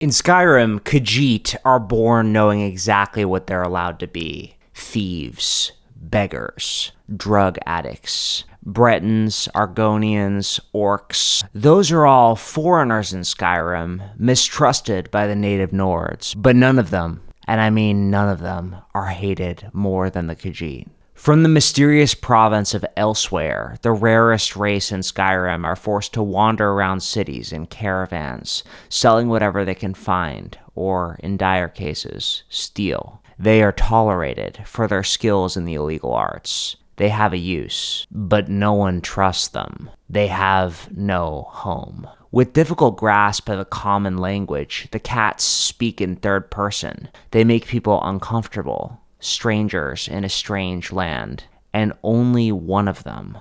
In Skyrim, Khajiit are born knowing exactly what they're allowed to be. Thieves, beggars, drug addicts, Bretons, Argonians, orcs. Those are all foreigners in Skyrim, mistrusted by the native Nords. But none of them, and I mean none of them, are hated more than the Khajiit. From the mysterious province of Elsewhere, the rarest race in Skyrim are forced to wander around cities in caravans, selling whatever they can find, or, in dire cases, steal. They are tolerated for their skills in the illegal arts. They have a use, but no one trusts them. They have no home. With difficult grasp of a common language, the cats speak in third person. They make people uncomfortable. Strangers in a strange land, and only one of them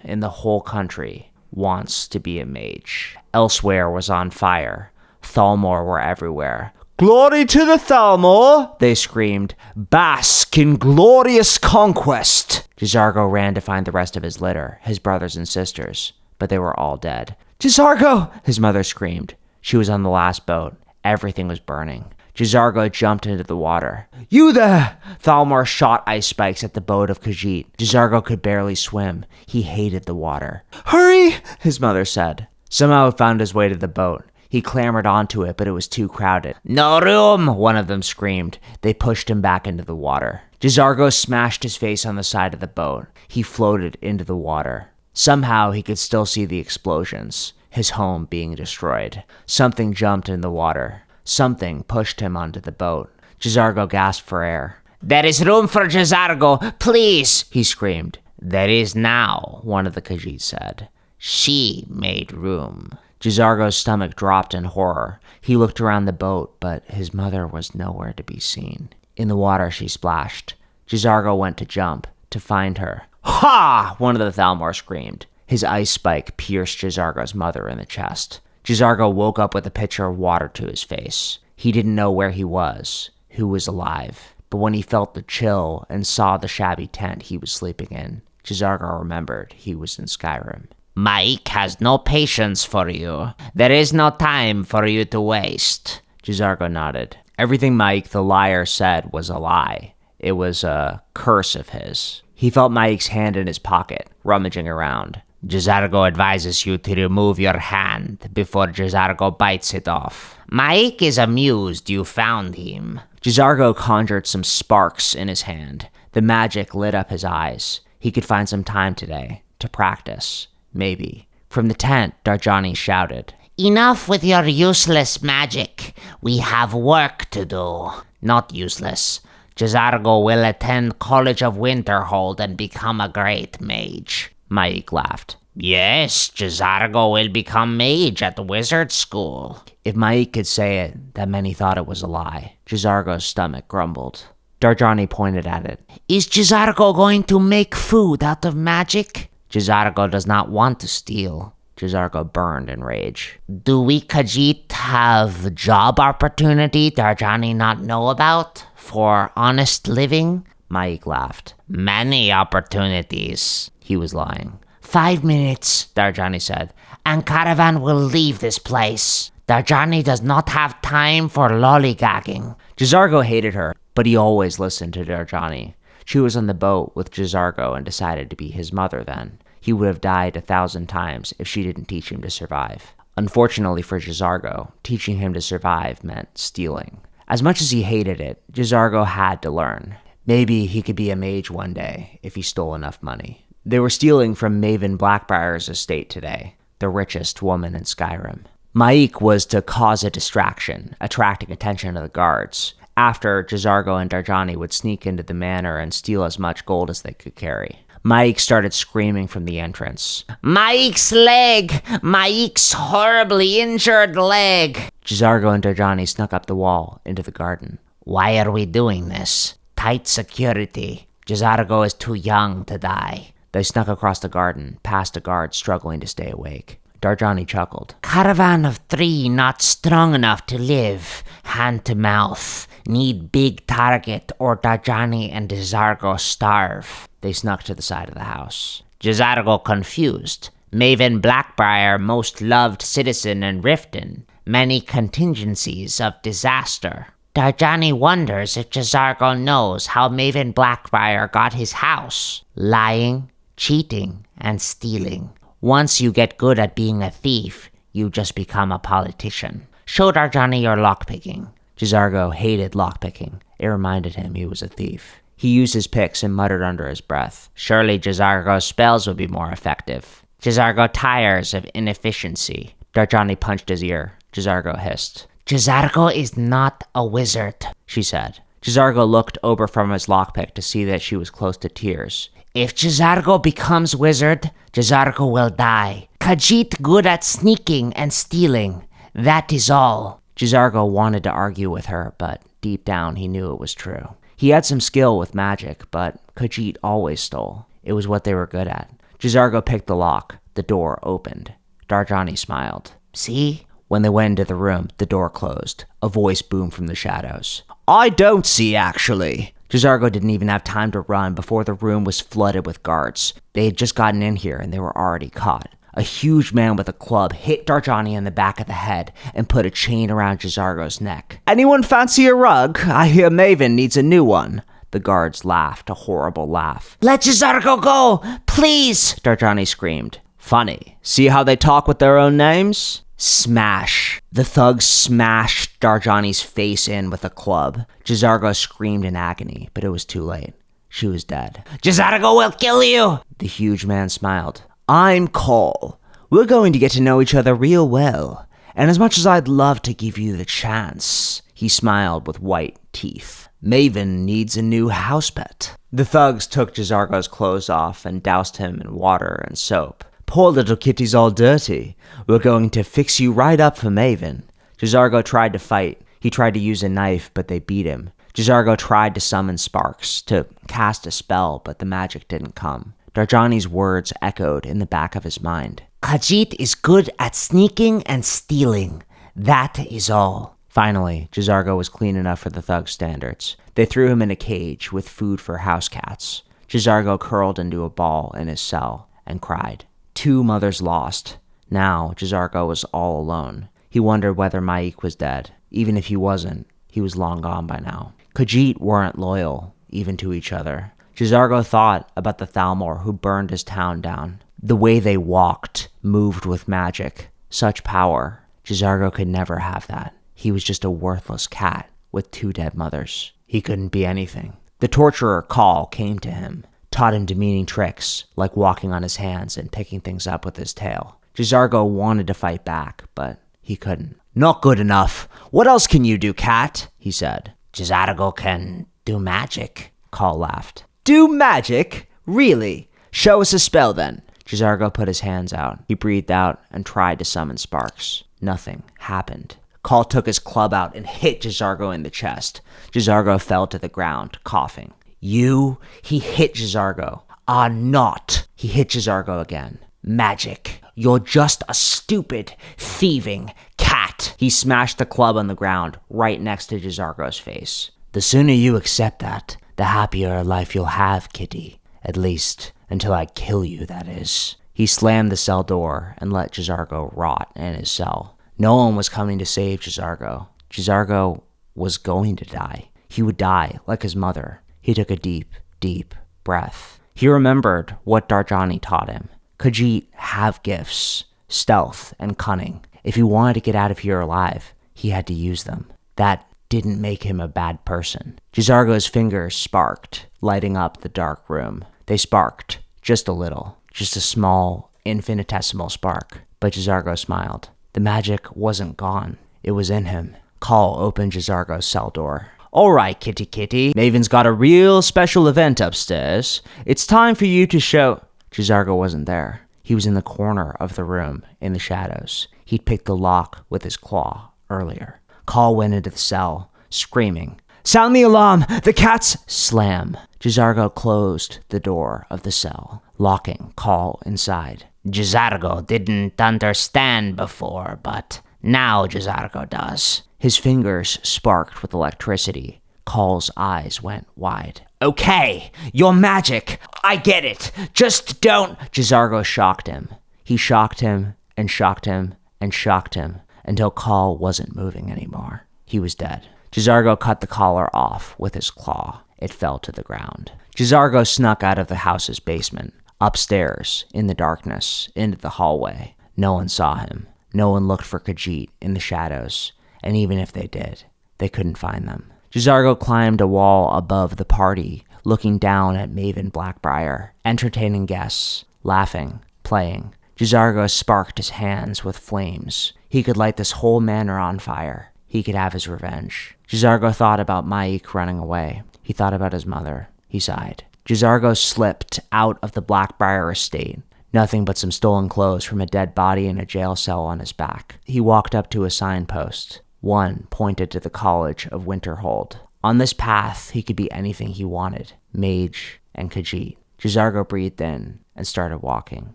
in the whole country wants to be a mage. Elsewhere was on fire. Thalmor were everywhere. "Glory to the Thalmor!" they screamed. "Bask in glorious conquest!" J'zargo ran to find the rest of his litter, his brothers and sisters, but they were all dead. "J'zargo!" his mother screamed. She was on the last boat. Everything was burning. J'zargo jumped into the water. "You there!" Thalmor shot ice spikes at the boat of Khajiit. J'zargo could barely swim. He hated the water. "Hurry!" his mother said. Somehow he found his way to the boat. He clambered onto it, but it was too crowded. "No room!" one of them screamed. They pushed him back into the water. J'zargo smashed his face on the side of the boat. He floated into the water. Somehow he could still see the explosions, his home being destroyed. Something jumped in the water. Something pushed him onto the boat. J'zargo gasped for air. "There is room for J'zargo, please!" he screamed. "There is now," one of the Khajiit said. "She made room." J'zargo's stomach dropped in horror. He looked around the boat, but his mother was nowhere to be seen. In the water she splashed. J'zargo went to jump, to find her. "Ha!" one of the Thalmor screamed. His ice spike pierced J'zargo's mother in the chest. J'zargo woke up with a pitcher of water to his face. He didn't know where he was, who was alive. But when he felt the chill and saw the shabby tent he was sleeping in, J'zargo remembered he was in Skyrim. "Mike has no patience for you. There is no time for you to waste." J'zargo nodded. Everything Mike, the liar, said was a lie. It was a curse of his. He felt Mike's hand in his pocket, rummaging around. "J'zargo advises you to remove your hand before J'zargo bites it off. Mike is amused you found him." J'zargo conjured some sparks in his hand. The magic lit up his eyes. He could find some time today to practice. Maybe. From the tent, Darjani shouted, "Enough with your useless magic. We have work to do." "Not useless. J'zargo will attend College of Winterhold and become a great mage." Maik laughed. "Yes, J'zargo will become mage at the wizard school." If Maik could say it, that meant he thought it was a lie. J'zargo's stomach grumbled. Darjani pointed at it. "Is J'zargo going to make food out of magic?" "J'zargo does not want to steal." J'zargo burned in rage. "Do we Khajiit have job opportunity Darjani not know about? For honest living?" Maik laughed. "Many opportunities." He was lying. 5 minutes, Darjani said, "and caravan will leave this place. Darjani does not have time for lollygagging." J'zargo hated her, but he always listened to Darjani. She was on the boat with J'zargo and decided to be his mother then. He would have died 1,000 times if she didn't teach him to survive. Unfortunately for J'zargo, teaching him to survive meant stealing. As much as he hated it, J'zargo had to learn. Maybe he could be a mage one day if he stole enough money. They were stealing from Maven Blackbriar's estate today, the richest woman in Skyrim. Maik was to cause a distraction, attracting attention to the guards. After, J'zargo and Darjani would sneak into the manor and steal as much gold as they could carry. Maik started screaming from the entrance. "Maik's leg! Maik's horribly injured leg!" J'zargo and Darjani snuck up the wall into the garden. "Why are we doing this? Tight security. J'zargo is too young to die." They snuck across the garden, past a guard struggling to stay awake. Darjani chuckled. "Caravan of 3 not strong enough to live. Hand to mouth. Need big target or Darjani and J'zargo starve." They snuck to the side of the house. J'zargo confused. Maven Blackbriar most loved citizen in Riften. many contingencies of disaster. Darjani wonders if Jazargo knows how Maven Blackbriar got his house. Lying, cheating, and stealing. Once you get good at being a thief, you just become a politician. Show Darjani your lockpicking. Jazargo hated lockpicking. It reminded him he was a thief. He used his picks and muttered under his breath. Surely Jazargo's spells would be more effective. Jazargo tires of inefficiency. Darjani punched his ear. Jazargo hissed. Jazargo is not a wizard, she said. Jazargo looked over from his lockpick to see that she was close to tears. If Jazargo becomes wizard, Jazargo will die. Khajiit good at sneaking and stealing. That is all. Jazargo wanted to argue with her, but deep down he knew it was true. He had some skill with magic, but Khajiit always stole. It was what they were good at. Jazargo picked the lock. The door opened. Darjani smiled. See? When they went into the room, the door closed. A voice boomed from the shadows. I don't see, actually. Jazargo didn't even have time to run before the room was flooded with guards. They had just gotten in here and they were already caught. A huge man with a club hit Darjani in the back of the head and put a chain around Jazargo's neck. Anyone fancy a rug? I hear Maven needs a new one. The guards laughed, a horrible laugh. Let Jazargo go, please, Darjani screamed. Funny. See how they talk with their own names? Smash. The thugs smashed Darjani's face in with a club. Jazargo screamed in agony, but it was too late. She was dead. Jazargo will kill you! The huge man smiled. I'm Cole. We're going to get to know each other real well. And as much as I'd love to give you the chance, he smiled with white teeth. Maven needs a new house pet. The thugs took Jazargo's clothes off and doused him in water and soap. Poor little kitty's all dirty. We're going to fix you right up for Maven. Jazargo tried to fight. He tried to use a knife, but they beat him. Jazargo tried to summon sparks, to cast a spell, but the magic didn't come. Darjani's words echoed in the back of his mind. Khajiit is good at sneaking and stealing. That is all. Finally, Jazargo was clean enough for the thug's standards. They threw him in a cage with food for house cats. Jazargo curled into a ball in his cell and cried. 2 mothers lost. Now, Jazargo was all alone. He wondered whether Maik was dead. Even if he wasn't, he was long gone by now. Khajiit weren't loyal, even to each other. Jazargo thought about the Thalmor who burned his town down. The way they walked, moved with magic. Such power. Jazargo could never have that. He was just a worthless cat with 2 dead mothers. He couldn't be anything. The torturer, Call, came to him. Taught him demeaning tricks, like walking on his hands and picking things up with his tail. Jazargo wanted to fight back, but he couldn't. Not good enough. What else can you do, cat? He said. Jazargo can do magic, Call laughed. Do magic? Really? Show us a spell then. Jazargo put his hands out. He breathed out and tried to summon sparks. Nothing happened. Call took his club out and hit Jazargo in the chest. Jazargo fell to the ground, coughing. You? He hit Jazargo. Are not. He hit Jazargo again. Magic. You're just a stupid, thieving cat. He smashed the club on the ground right next to Jazargo's face. The sooner you accept that, the happier a life you'll have, kitty. At least, until I kill you, that is. He slammed the cell door and let Jazargo rot in his cell. No one was coming to save Jazargo. Jazargo was going to die. He would die like his mother. He took a deep, deep breath. He remembered what Darjani taught him. Khajiit have gifts, stealth, and cunning. If he wanted to get out of here alive, he had to use them. That didn't make him a bad person. Jazargo's fingers sparked, lighting up the dark room. They sparked, just a little, just a small, infinitesimal spark. But Jazargo smiled. The magic wasn't gone. It was in him. Call opened Jazargo's cell door. All right, kitty kitty. Maven's got a real special event upstairs. It's time for you to show... Jazargo wasn't there. He was in the corner of the room, in the shadows. He'd picked the lock with his claw earlier. Call went into the cell, screaming. Sound the alarm! The cat's... Slam. Jazargo closed the door of the cell, locking Call inside. Jazargo didn't understand before, but now Jazargo does. His fingers sparked with electricity. Call's eyes went wide. Okay, your magic. I get it. Just don't... Jazargo shocked him. He shocked him and shocked him and shocked him until Call wasn't moving anymore. He was dead. Jizargo cut the collar off with his claw. It fell to the ground. Jizargo snuck out of the house's basement, upstairs, in the darkness, into the hallway. No one saw him. No one looked for Khajiit in the shadows, and even if they did, they couldn't find them. Jizargo climbed a wall above the party, looking down at Maven Blackbriar, entertaining guests, laughing, playing. Jizargo sparked his hands with flames. He could light this whole manor on fire. He could have his revenge. Jizargo thought about Maik running away. He thought about his mother. He sighed. Jizargo slipped out of the Blackbriar estate. Nothing but some stolen clothes from a dead body in a jail cell on his back. He walked up to a signpost. One pointed to the College of Winterhold. On this path, he could be anything he wanted. Mage and Khajiit. Jizargo breathed in and started walking.